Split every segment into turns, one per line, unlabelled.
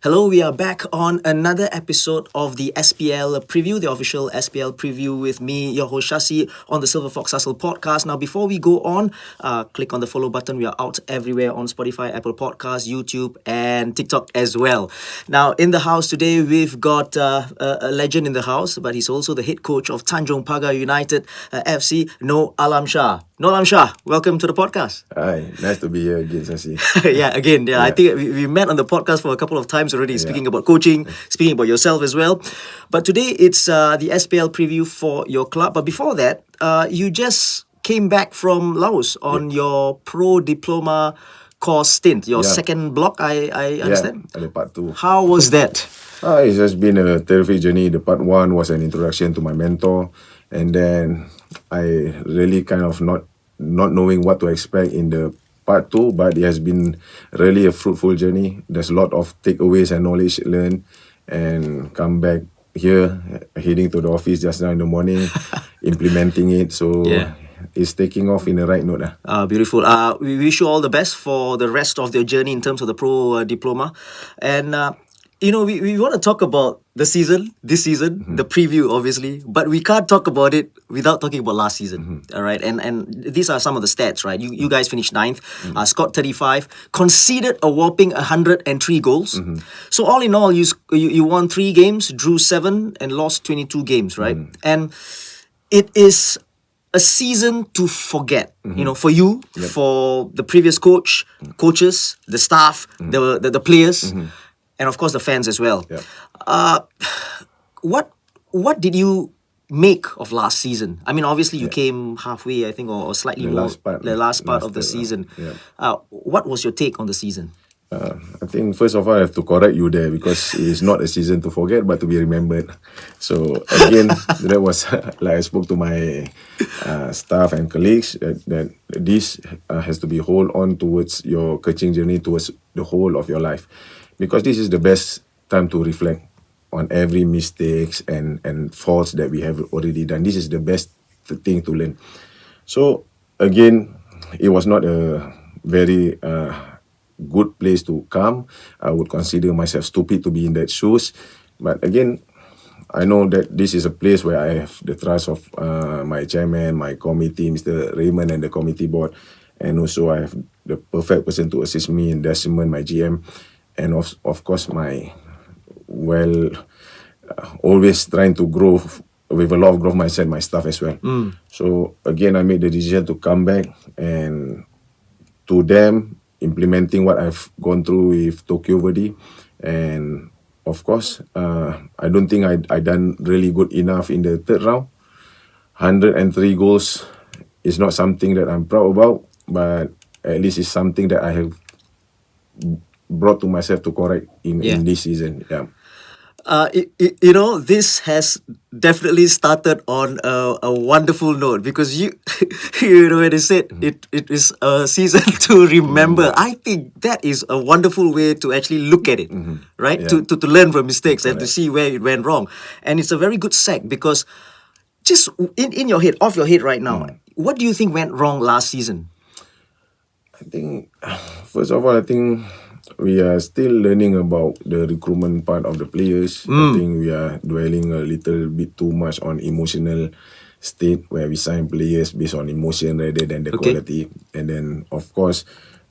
Hello, we are back on another episode of the SPL preview, the official SPL preview with me, your host Shasi, on the Silverfox Hustle podcast. Now, before we go on, click on the follow button. We are out everywhere on Spotify, Apple Podcasts, YouTube, and TikTok as well. Now, in the house today, we've got a legend in the house, but he's also the head coach of Tanjong Pagar United FC, Noh Alam Shah. Noh Alam Shah, welcome to the podcast.
Hi, nice to be here again, Sasi.
I think we met on the podcast for a couple of times already, speaking about coaching, speaking about yourself as well. But today it's the SPL preview for your club. But before that, you just came back from Laos on your Pro Diploma course stint, your second block, I understand?
Yeah, the part 2.
How was that?
It's just been a terrific journey. The part 1 was an introduction to my mentor, and then I really kind of not knowing what to expect in the part 2, but it has been really a fruitful journey. There's a lot of takeaways and knowledge learned, and come back here, heading to the office just now in the morning, implementing it. So it's taking off in the right note.
Beautiful. We wish you all the best for the rest of your journey in terms of the Pro Diploma. And we want to talk about the season, this season, the preview, obviously, but we can't talk about it without talking about last season. All right. And these are some of the stats, right? You guys finished 9th, scored 35, conceded a whopping 103 goals. So all in all, you won 3 games, drew 7, and lost 22 games, right? And it is a season to forget, for you, for the previous coaches, the staff, the players, and of course the fans as well. What did you make of last season? I mean, obviously you came halfway, I think, or slightly more. The last part of the season. What was your take on the season?
I think first of all I have to correct you there, because it's not a season to forget but to be remembered. So again, that was like I spoke to my staff and colleagues that this has to be hold on towards your coaching journey, towards the whole of your life, because this is the best time to reflect on every mistakes and faults that we have already done. This is the best thing to learn. So again, it was not a very good place to come. I would consider myself stupid to be in that shoes. But again, I know that this is a place where I have the trust of my chairman, my committee, Mr. Raymond, and the committee board. And also I have the perfect person to assist me in Desmond, my GM. And of course, my always trying to grow with a lot of growth mindset, my staff as well. So again, I made the decision to come back, and to them, implementing what I've gone through with Tokyo Verde. And of course, I don't think I done really good enough in the third round. 103 goals is not something that I'm proud about, but at least it's something that I have brought to myself to correct in this season.
This has definitely started on a wonderful note, because you when you said it is a season to remember. I think that is a wonderful way to actually look at it, right? To learn from mistakes and to see where it went wrong. And it's a very good seg, because just in your head, off your head right now, what do you think went wrong last season?
I think, first of all, I think we are still learning about the recruitment part of the players. I think we are dwelling a little bit too much on emotional state, where we sign players based on emotion rather than the quality. And then, of course,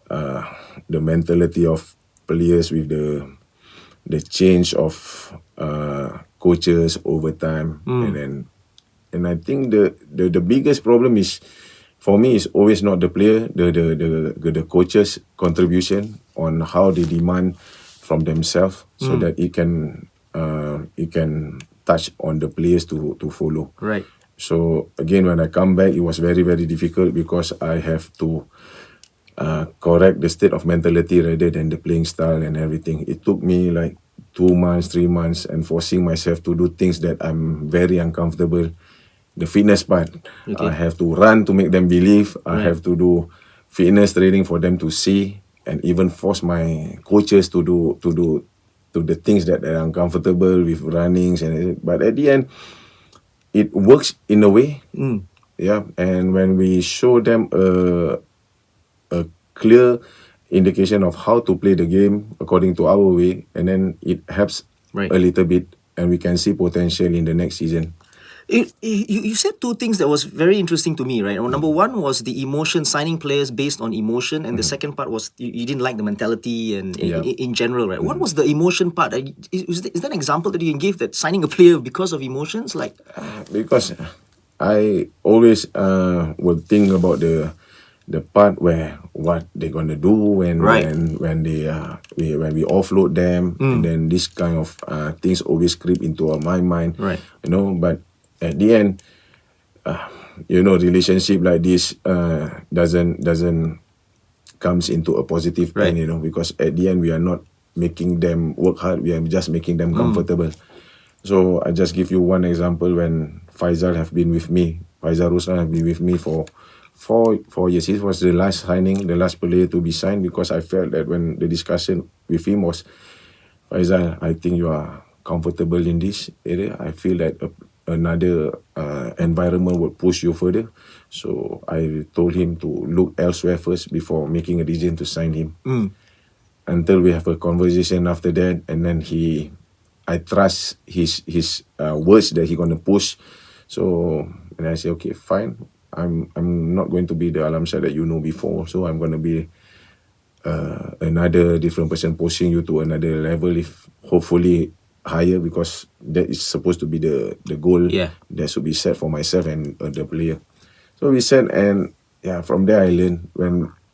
the mentality of players with the change of coaches over time. And I think the biggest problem is, for me, is always not the player, the coach's contribution on how they demand from themselves, so that it can touch on the players to follow.
Right.
So again, when I come back, it was very, very difficult, because I have to correct the state of mentality rather than the playing style and everything. It took me like 2 months, 3 months, and forcing myself to do things that I'm very uncomfortable. The fitness part, I have to run to make them believe. I have to do fitness training for them to see, and even force my coaches to do the things that are uncomfortable with runnings. But at the end, it works in a way. And when we show them a clear indication of how to play the game according to our way, and then it helps
Right.
a little bit, and we can see potential in the next season.
You said two things that was very interesting to me, right? Number one was the emotion, signing players based on emotion, and the second part was you didn't like the mentality and
Yeah.
in general, right? What was the emotion part? Is that an example that you can give that signing a player because of emotions, like?
Because I always would think about the part where what they're gonna do when
Right.
when we offload them, and then this kind of things always creep into my mind.
Right.
But at the end, relationship like this doesn't comes into a positive
Right.
end, because at the end we are not making them work hard, we are just making them comfortable. So I just give you one example. When Faisal have been with me, Faisal Ruslan have been with me for 4 years. He was the last signing, the last player to be signed, because I felt that when the discussion with him was, Faisal, I think you are comfortable in this area. I feel that another environment would push you further. So I told him to look elsewhere first before making a decision to sign him. Until we have a conversation after that, and then I trust his words that he gonna push. So, and I say, okay, fine. I'm not going to be the Alam Shah that you know before. So I'm gonna be another different person pushing you to another level, if hopefully higher, because that is supposed to be the goal.
Yeah.
That should be set for myself and the player. So we said, and from there I learned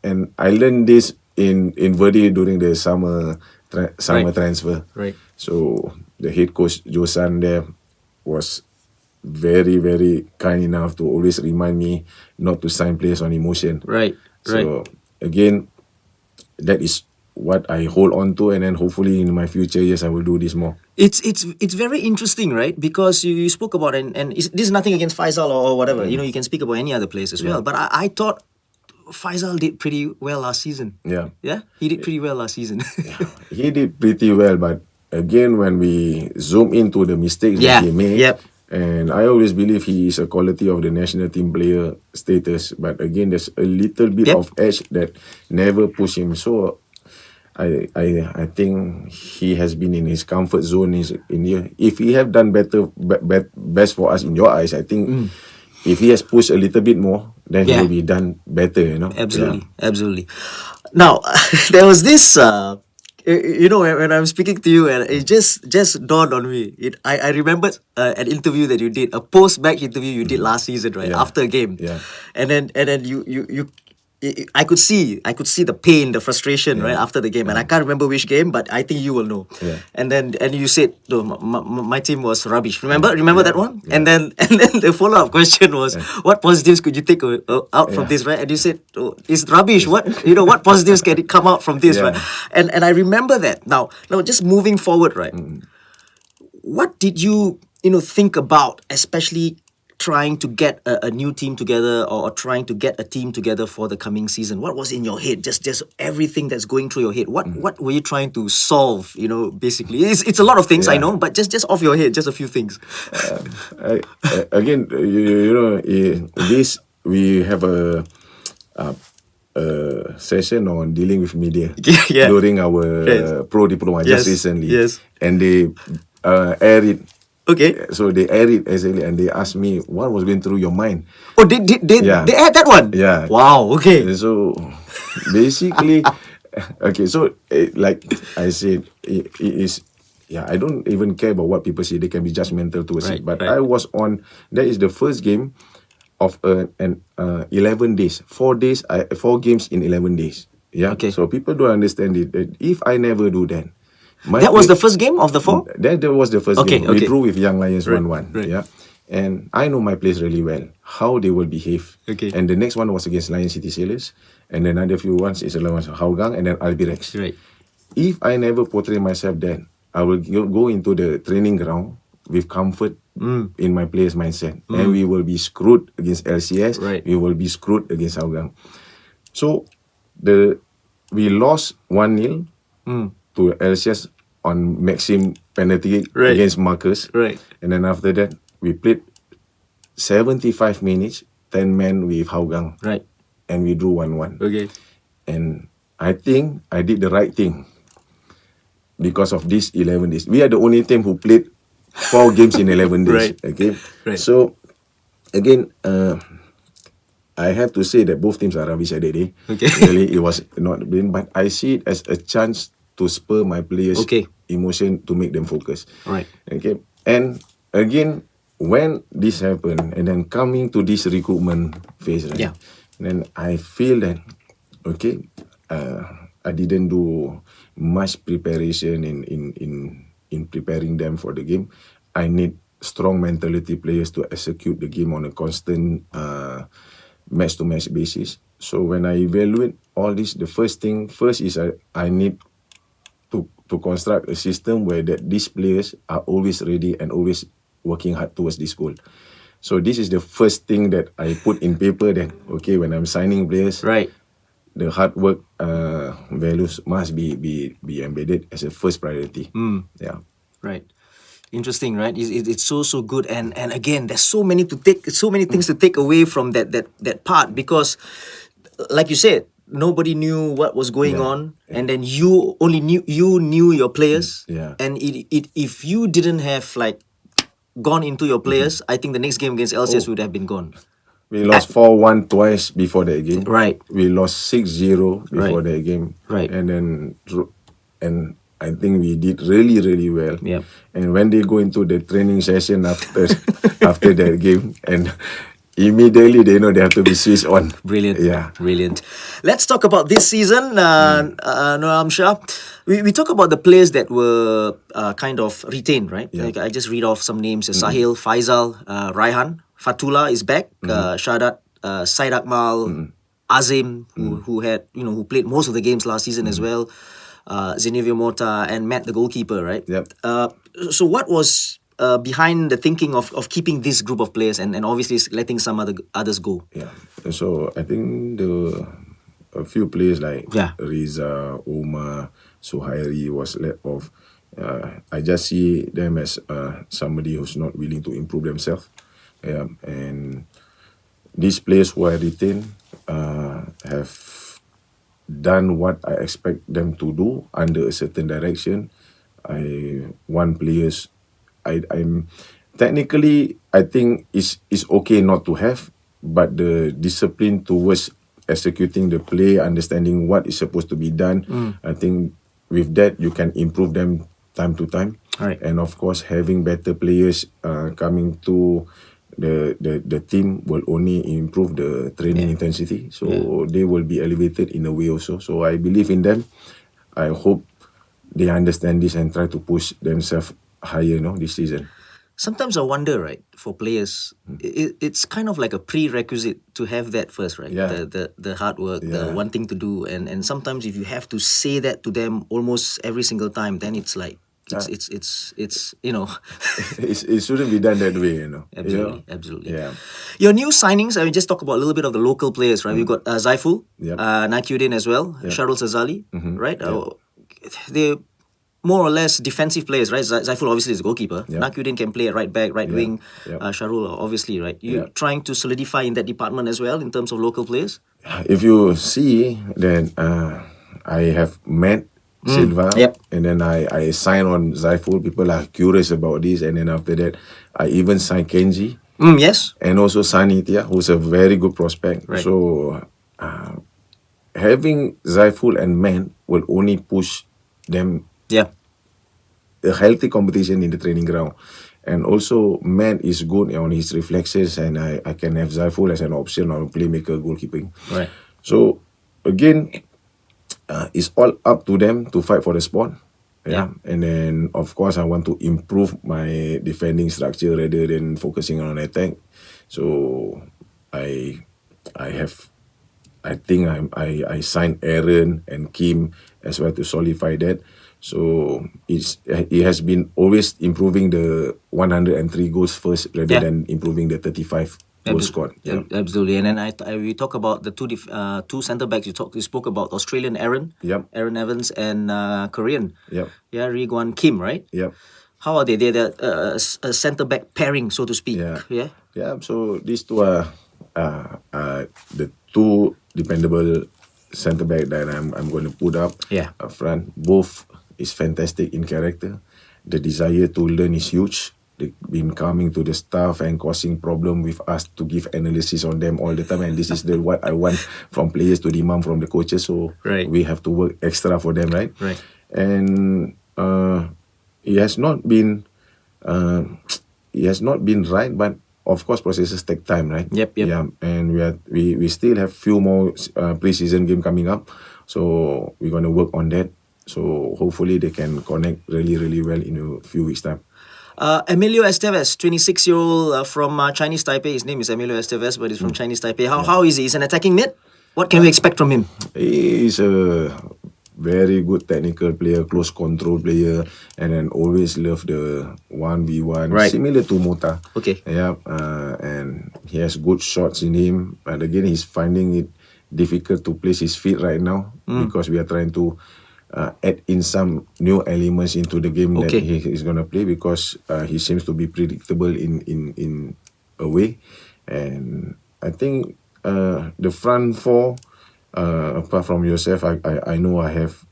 and I learned this in Verdi during the summer
Right.
transfer.
Right.
So the head coach Josan there was very, very kind enough to always remind me not to sign players on emotion.
Right.
So again, that is what I hold on to, and then hopefully in my future years I will do this more.
It's very interesting, right? Because you spoke about this is nothing against Faisal or whatever. You can speak about any other players as well. But I thought Faisal did pretty well last season.
Yeah.
Yeah, he did pretty well last season.
He did pretty well, but again, when we zoom into the mistakes
Yeah,
that he made,
yep.
and I always believe he is a quality of the national team player status, but again, there's a little bit
Yep.
of edge that never push him. So I think he has been in his comfort zone. In here. If he have done better, best for us in your eyes, I think if he has pushed a little bit more, then he
Yeah.
will be done better.
Absolutely, absolutely. Now, there was this, when I'm speaking to you, and it just dawned on me. I remembered an interview that you did, a post-match interview you did last season, right?
Yeah.
After a game.
Yeah.
And then I could see the pain, the frustration, right, after the game, and I can't remember which game, but I think you will know.
Yeah.
And you said, "No, my team was rubbish." Remember that one?
Yeah.
And then the follow up question was, "What positives could you take out from this?" Right? And you said, "Oh, it's rubbish. What positives can it come out from this?"
Yeah.
Right? And I remember that. Now, just moving forward, right? What did you think about, especially trying to get a new team together, or trying to get a team together for the coming season? What was in your head? Just everything that's going through your head. What were you trying to solve? Basically, it's a lot of things, I
Yeah.
know, but just off your head, just a few things.
Again, this we have a session on dealing with media
Yeah.
during our
Yes.
Pro Diploma
Yes,
just recently.
yes.
And they air it.
Okay.
So they air it actually, and they asked me what was going through your mind.
Oh, they
Yeah.
had that one.
Yeah.
Wow. Okay.
And so basically, okay. So like I said, it is. Yeah, I don't even care about what people say. They can be judgmental towards
Right,
it. But
right.
I was on. That is the first game of 11 days. 4 days. 4 games in 11 days. Yeah.
Okay.
So people don't understand it. That if I never do that,
That was the first game of the 4.
That was the first
Okay,
game. We
okay.
drew with Young Lions
Right,
1-1.
right.
Yeah. And I know my place really well, how they will behave.
Okay.
And the next one was against Lion City Sailors. And then another few ones is Hougang and then Albirex.
Right.
If I never portray myself then, I will go into the training ground with comfort in my player's mindset. And we will be screwed against LCS.
Right.
We will be screwed against Hougang. So, we lost 1-0 to LCS on Maxim penalty
Right.
against Marcus.
Right.
And then after that, we played 75 minutes, 10 men with Hougang.
Right.
And we drew 1-1.
Okay.
And I think I did the right thing because of these 11 days. We are the only team who played 4 games in 11 days.
Right.
Okay.
Right.
So again, I have to say that both teams are rubbish at that day.
Okay.
Really, it was not been, but I see it as a chance to spur my players'
Okay.
emotion to make them focus.
Right.
Okay. And again, when this happened, and then coming to this recruitment phase, right?
Yeah.
Then I feel that okay, I didn't do much preparation in preparing them for the game. I need strong mentality players to execute the game on a constant match to match basis. So when I evaluate all this, the first is I need to construct a system where that these players are always ready and always working hard towards this goal. So this is the first thing that I put in paper that okay, when I'm signing players,
Right.
the hard work values must be embedded as a first priority. Yeah.
Right. Interesting, right? It's so good, and again, there's so many things to take away from that part, because, like you said, nobody knew what was going
Yeah,
on, and then you knew your players,
yeah.
and if you didn't have like gone into your players, I think the next game against LCS would have been gone.
We lost 4-1 twice before that game.
Right.
We lost 6-0 before
Right.
that game.
Right.
And then I think we did really, really well.
Yep.
And when they go into the training session after that game, and immediately they know they have to be switched on.
Brilliant.
Yeah.
Brilliant. Let's talk about this season, Noh Alam Shah. We talk about the players that were kind of retained, right?
Yeah.
Like, I just read off some names. Sahil, Faisal, Raihan, Fatullah is back, Shadat, Said Akmal, Azim, who had, who played most of the games last season as well, Zenevio Mota, and Matt, the goalkeeper, right?
Yep.
So what was behind the thinking of keeping this group of players and obviously letting some others go?
Yeah. So I think a few players like
Yeah.
Riza, Omar, Suhairi was let off. I just see them as somebody who's not willing to improve themselves. Yeah. And these players who are retained have done what I expect them to do under a certain direction. I want players. I'm technically, I think it's okay not to have, but the discipline towards executing the play, understanding what is supposed to be done, I think with that you can improve them time to time.
Right.
And of course, having better players coming to the team will only improve the training intensity. So they will be elevated in a way also. So I believe in them. I hope they understand this and try to push themselves higher, this season.
Sometimes I wonder, right, for players, it's kind of like a prerequisite to have that first, right?
Yeah.
The hard work, the
Yeah.
one thing to do, and sometimes if you have to say that to them almost every single time, then it's like it's
It shouldn't be done that way,
Absolutely, absolutely.
Yeah.
Your new signings, I mean, just talk about a little bit of the local players, right? We've got Zaiful,
Yep.
Nakiuddin as well, Sharul Sazali, right? They're more or less defensive players, right? Zaiful obviously is a goalkeeper.
Yep.
Nakiuddin can play at right back, right wing.
Yep.
Sharul, obviously, right? You're
Yep.
trying to solidify in that department as well in terms of local players?
If you see, then I have met Silva,
Yep.
and then I signed on Zaiful. People are curious about this, and then after that, I even signed Kenji.
Yes.
And also Sanitia, who's a very good prospect.
Right.
So having Zaiful and Man will only push them
Yeah.
a healthy competition in the training ground. And also Man is good on his reflexes, and I can have Zaiful as an option on playmaker goalkeeping.
Right.
So again, it's all up to them to fight for the spot.
Yeah.
And then of course I want to improve my defending structure rather than focusing on attack. So I think I signed Aaron and Kim as well to solidify that. So it has been always improving the 103 goals first rather
Yeah.
than improving the 35 goals scored.
Yeah, absolutely. And then we talk about the two centre backs. You spoke about Australian Aaron,
Yep.
Aaron Evans, and Korean,
Yep.
yeah, Riguan Kim, right?
Yep.
How are they? They're a centre back pairing, so to speak.
Yeah.
Yeah.
Yeah. So these two are the two dependable centre back that I'm going to put up up front. Both is fantastic in character. The desire to learn is huge. They've been coming to the staff and causing problem with us to give analysis on them all the time, and this is what I want from players to demand from the coaches. So we have to work extra for them, right? And it has not been right, but of course processes take time, right? Yeah, and we still have few more pre-season game coming up, so we're gonna work on that. So hopefully they can connect really, really well in a few weeks' time.
Emilio Estevez, 26-year-old from Chinese Taipei. His name is Emilio Estevez, but he's from Chinese Taipei. How is he? He's an attacking mid? What can we expect from him?
He's a very good technical player, close control player, and then always love the 1v1, similar to Mota. Yeah, and he has good shots in him. But again, he's finding it difficult to place his feet right now because we are trying to add in some new elements into the game that he is going to play, because he seems to be predictable in a way. And I think the front four, apart from yourself, I know I have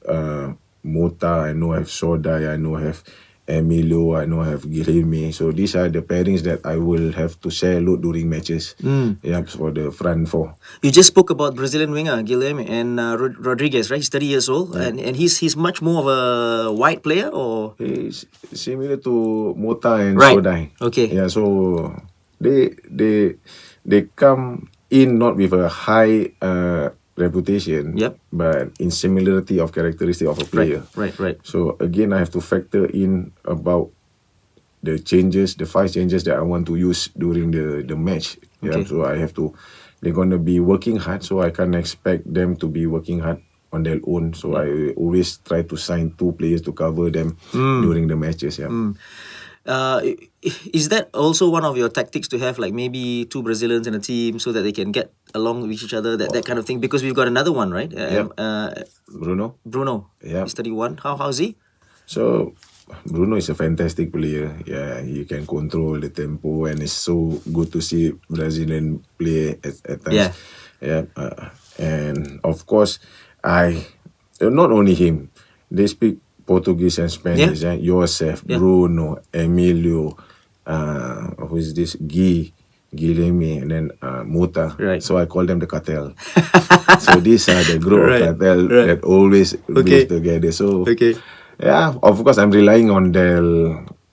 Mota, I know I have Sodai, I know I have Emilio, I know I have Guilherme. So these are the pairings that I will have to share load during matches. Yeah, for the front four.
You just spoke about Brazilian winger Guilherme and Rodriguez, right? He's 30 years old, and he's much more of a wide player, or
he's similar to Mota and Sodai. Yeah, so they come in not with a high reputation, but in similarity of characteristic of a player.
Right.
So again, I have to factor in about the changes, the 5 changes that I want to use during the match. Yeah, so I have to. They're gonna be working hard, so I can't expect them to be working hard on their own. So I always try to sign 2 players to cover them during the matches.
Is that also one of your tactics, to have like maybe 2 Brazilians in a team so that they can get along with each other, that kind of thing? Because we've got another one, right?
Bruno.
He's 31. How's he?
So Bruno is a fantastic player. Yeah, he can control the tempo, and it's so good to see Brazilian play at times. And of course, not only him, they speak Portuguese and Spanish. Joseph, Bruno, Emilio, who is this? Guilherme, and then Mota. So I call them the cartel. So these are the group of cartel that always goes together. So yeah, of course I'm relying on their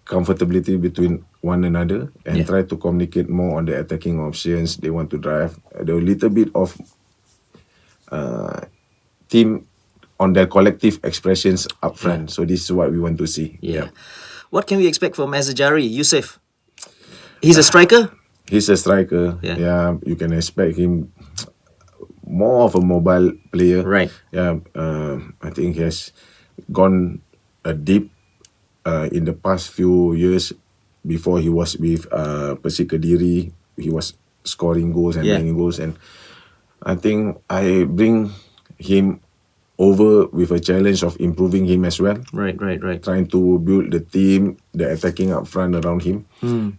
comfortability between one another and try to communicate more on the attacking options they want to drive. A little bit of team on their collective expressions up front. So this is what we want to see.
What can we expect from Azajari, Yusuf? He's a striker?
He's a striker. Yeah, you can expect him more of a mobile player. Yeah, I think he has gone deep in the past few years. Before he was with Persik Kediri, he was scoring goals and banging goals, and I think I bring him over with a challenge of improving him as well. Trying to build the team, the attacking up front around him.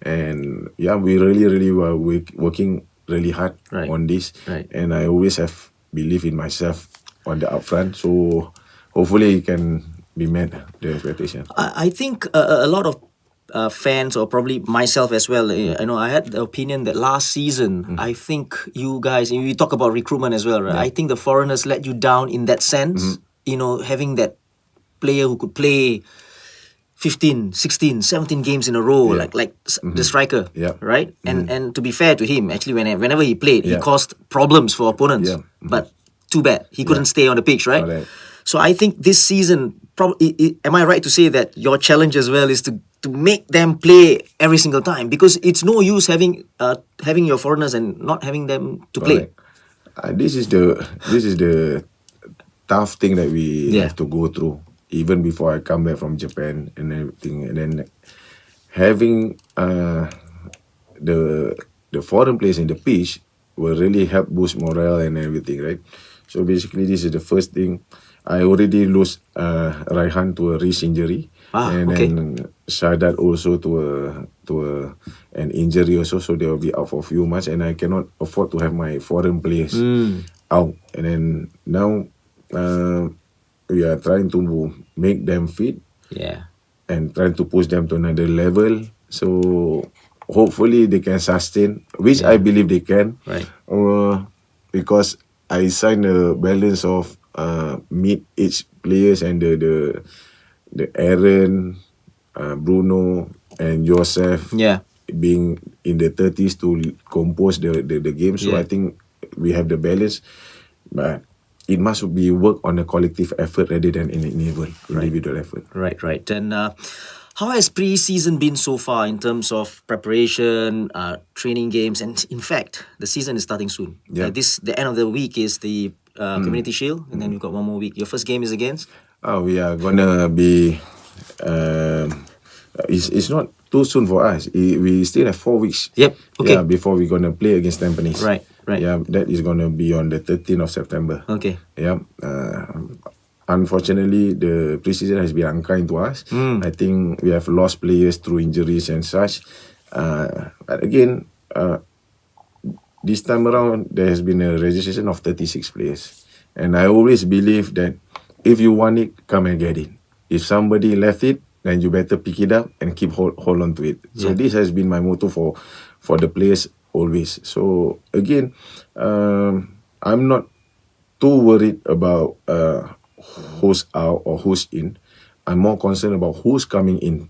And yeah, we really were working really hard on this. And I always have belief in myself on the up front. So hopefully it can be met, the expectation.
I think a lot of fans, or probably myself as well, I know I had the opinion that last season, I think you guys, we talk about recruitment as well, right? I think the foreigners let you down in that sense. You know, having that player who could play 15, 16, 17 games in a row, like the striker, right? And to be fair to him, actually, whenever he played, he caused problems for opponents. But too bad, he couldn't stay on the pitch, right? So I think this season, am I right to say that your challenge as well is to make them play every single time? Because it's no use having your foreigners and not having them to play.
This is the tough thing that we have to go through. Even before I come back from Japan and everything, and then having the foreign players in the pitch will really help boost morale and everything, right? So basically, this is the first thing. I already lose Raihan to a wrist injury, and then Shadat also to an injury also. So they will be out for a few months, and I cannot afford to have my foreign players out, and then now we are trying to make them fit
Yeah.
and trying to push them to another level. So hopefully they can sustain, which I believe they can.
Right.
Because I signed a balance of mid-age players and the Aaron, Bruno, and Joseph
Yeah.
being in the 30s to compose the game. So
Yeah.
I think we have the balance, but it must be work on a collective effort rather than an individual effort.
Right, right. And how has pre-season been so far in terms of preparation, training games, and in fact, the season is starting soon.
Yeah.
The end of the week is the Community Shield, and then we've got one more week. Your first game is against?
We are gonna be. It's not too soon for us. We still have 4 weeks.
Yep, okay.
Yeah, before we're gonna play against Tampines.
Right, right.
Yeah, that is gonna be on the 13th of September.
Okay.
Yeah. Unfortunately, the preseason has been unkind to us. I think we have lost players through injuries and such. But again, this time around, there has been a registration of 36 players. And I always believe that if you want it, come and get it. If somebody left it, then you better pick it up and keep hold on to it. So this has been my motto for the players always. So again, I'm not too worried about who's out or who's in. I'm more concerned about who's coming in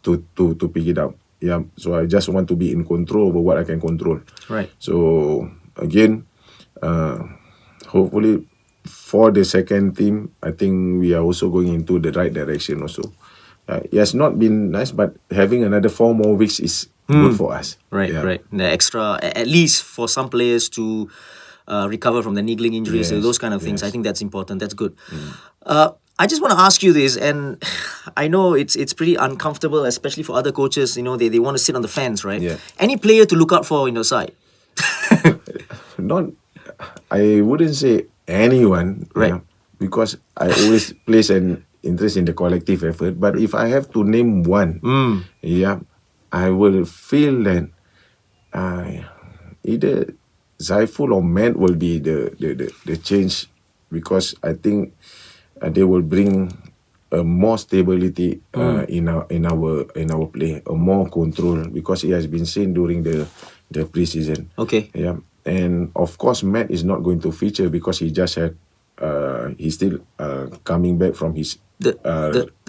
to pick it up. Yeah, so I just want to be in control over what I can control.
Right.
So again, hopefully for the second team, I think we are also going into the right direction also. It has not been nice, but having another 4 more weeks is good for us.
Right,
Yeah.
right. The extra, at least for some players to recover from the niggling injuries,
Yes,
those kind of things.
yes.
I think that's important. That's good. I just want to ask you this, and I know it's pretty uncomfortable, especially for other coaches. You know, they want to sit on the fence, right?
Yeah.
Any player to look out for in your side?
Not, I wouldn't say anyone,
Right.
because I always place an interest in the collective effort. But if I have to name one, I will feel that either Zaiful or Matt will be the change, because I think they will bring more stability in our play, more control, because it has been seen during the preseason.
Okay.
Yeah, and of course Matt is not going to feature because he just had he's still coming back from his
The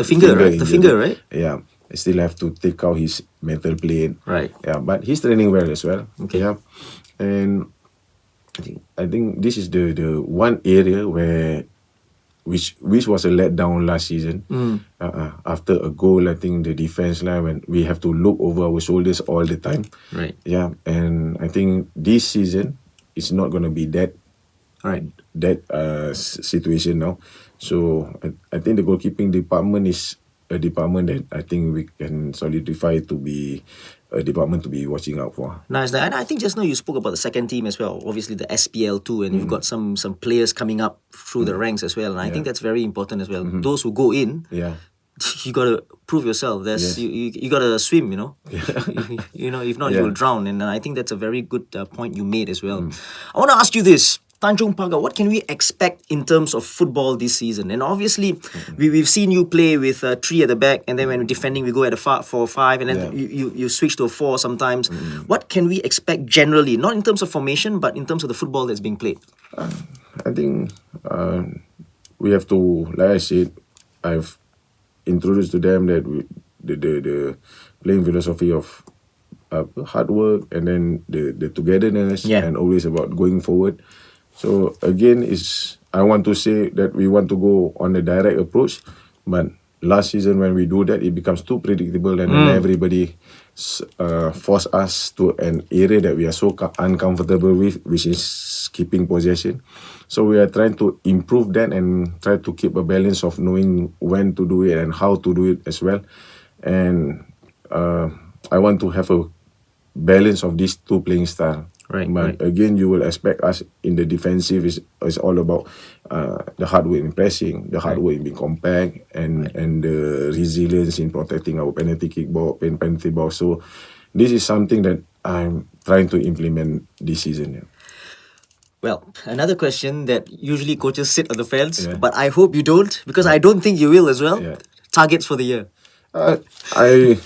finger, right? The
injury.
finger, right?
Yeah, I still have to take out his mental plane.
Right.
Yeah, but he's training well as well.
Okay.
Yeah, and I think this is the one area where which was a letdown last season. After a goal, I think the defense line, when we have to look over our shoulders all the time.
Right.
Yeah, and I think this season it's not gonna be that
Right.
situation now. So I think the goalkeeping department is a department that I think we can solidify to be a department to be watching out for.
Nice. And I think just now you spoke about the second team as well. Obviously the SPL too, and you've got some players coming up through the ranks as well. And I think that's very important as well. Those who go in,
Yeah.
you gotta prove yourself. There's
Yes.
you gotta swim. You know, you know. If not, you
Yeah.
will drown. And I think that's a very good point you made as well. I want to ask you this. Tanjong Pagar, what can we expect in terms of football this season? And obviously, we've seen you play with 3 at the back, and then when we're defending, we go at a 4-5, and then you switch to a 4 sometimes. What can we expect generally, not in terms of formation, but in terms of the football that's being played?
I think we have to, like I said, I've introduced to them that the playing philosophy of hard work, and then the togetherness, and always about going forward. So again, I want to say that we want to go on a direct approach, but last season when we do that, it becomes too predictable, and then everybody force us to an area that we are so uncomfortable with, which is keeping possession. So we are trying to improve that and try to keep a balance of knowing when to do it and how to do it as well. And I want to have a balance of these two playing style.
Right,
But again, you will expect us in the defensive is all about the hard work in pressing, the hard work in being compact, and the resilience in protecting our penalty box. So this is something that I'm trying to implement this season. Yeah.
Well, another question that usually coaches sit on the fence,
Yeah.
but I hope you don't, because I don't think you will as well.
Yeah.
Targets for the year.
I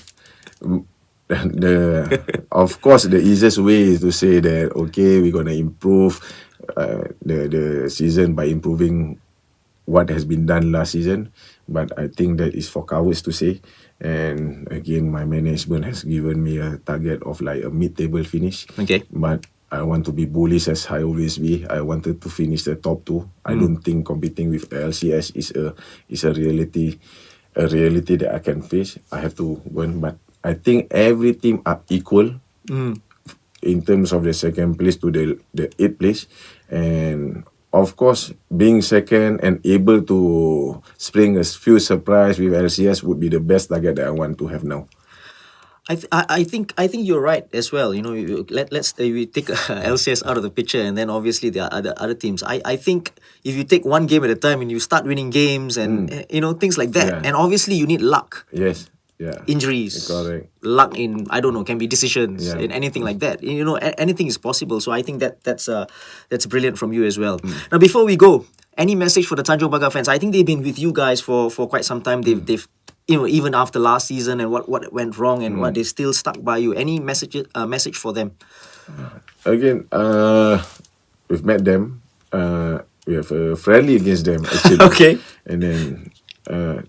the of course the easiest way is to say that okay, we're gonna improve the season by improving what has been done last season, but I think that is for cowards to say. And again, my management has given me a target of like a mid-table finish.
Okay.
But I want to be bullish as I always be. I wanted to finish the top two. I don't think competing with LCS is a reality that I can face. I have to win, but I think every team are equal in terms of the second place to the eighth place. And of course, being second and able to spring a few surprise with LCS would be the best target that I want to have now.
I think you're right as well. You know, let's we take LCS out of the picture, and then obviously there are other teams. I think if you take one game at a time and you start winning games and things like that,
Yeah.
and obviously you need luck,
Yes. Yeah.
injuries,
Correct.
luck in, I don't know, can be decisions
Yeah.
in anything like that. You know, anything is possible. So I think that's brilliant from you as well. Now, before we go, any message for the Tanjong Pagar fans? I think they've been with you guys for quite some time. They've even after last season and what went wrong and what they still stuck by you. Any message for them?
Again, we've met them. We have a friendly against them actually.
Okay.
And then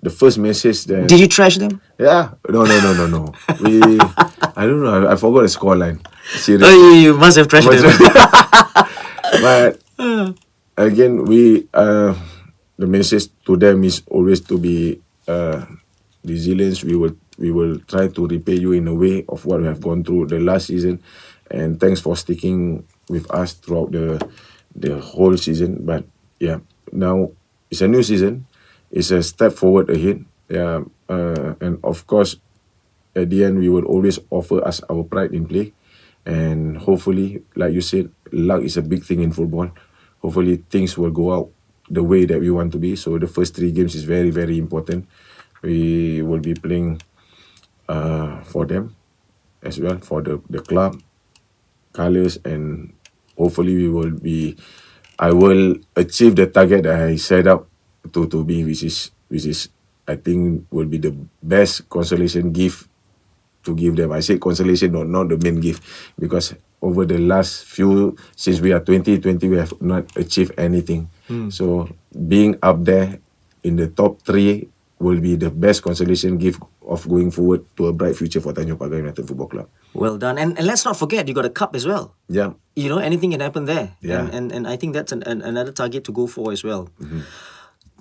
the first message that
Did you trash them?
yeah, no. We I don't know. I forgot the scoreline.
Oh,
Seriously.
you must have trashed them.
But again, the message to them is always to be resilience. We will try to repay you in a way of what we have gone through the last season, and thanks for sticking with us throughout the whole season. But yeah, now it's a new season. It's a step forward ahead. Yeah, and of course, at the end, we will always offer us our pride in play. And hopefully, like you said, luck is a big thing in football. Hopefully, things will go out the way that we want to be. So the first 3 games is very, very important. We will be playing for them as well, for the club colors, and hopefully I will achieve the target that I set up to be, which is I think will be the best consolation gift to give them. I say consolation, not the main gift, because over the last few, since we are 2020, we have not achieved anything. So being up there in the top 3 will be the best consolation gift of going forward to a bright future for Tanjong Pagar United Football Club.
Well done. And let's not forget, you got a cup as well.
Yeah.
You know, anything can happen there.
Yeah.
And I think that's another target to go for as well.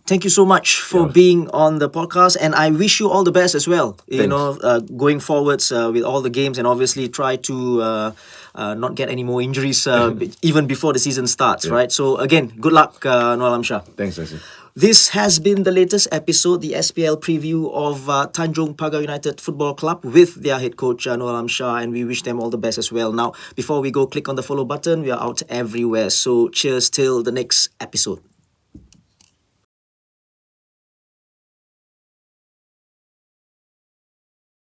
Thank you so much for being on the podcast, and I wish you all the best as well. You
Thanks.
know, going forwards with all the games, and obviously try to not get any more injuries even before the season starts, right? So again, good luck, Noh Alam Shah.
Thanks, Nasir.
This has been the latest episode, the SPL preview of Tanjong Pagar United Football Club with their head coach Noh Alam Shah, and we wish them all the best as well. Now, before we go, click on the follow button. We are out everywhere. So cheers till the next episode.